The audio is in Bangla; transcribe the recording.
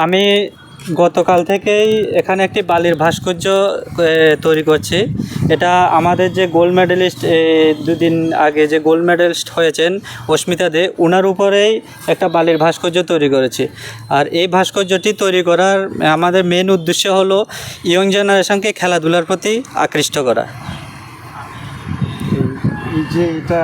আমি গতকাল থেকেই এখানে একটি বালির ভাস্কর্য তৈরি করছি। এটা আমাদের যে গোল্ড মেডেলিস্ট, দুদিন আগে যে গোল্ড মেডেলিস্ট হয়েছেন অস্মিতা দে, ওনার উপরেই একটা বালির ভাস্কর্য তৈরি করেছি। আর এই ভাস্কর্যটি তৈরি করার আমাদের মেন উদ্দেশ্য হলো ইয়ং জেনারেশনকে খেলাধুলার প্রতি আকৃষ্ট করা। এই যে এটা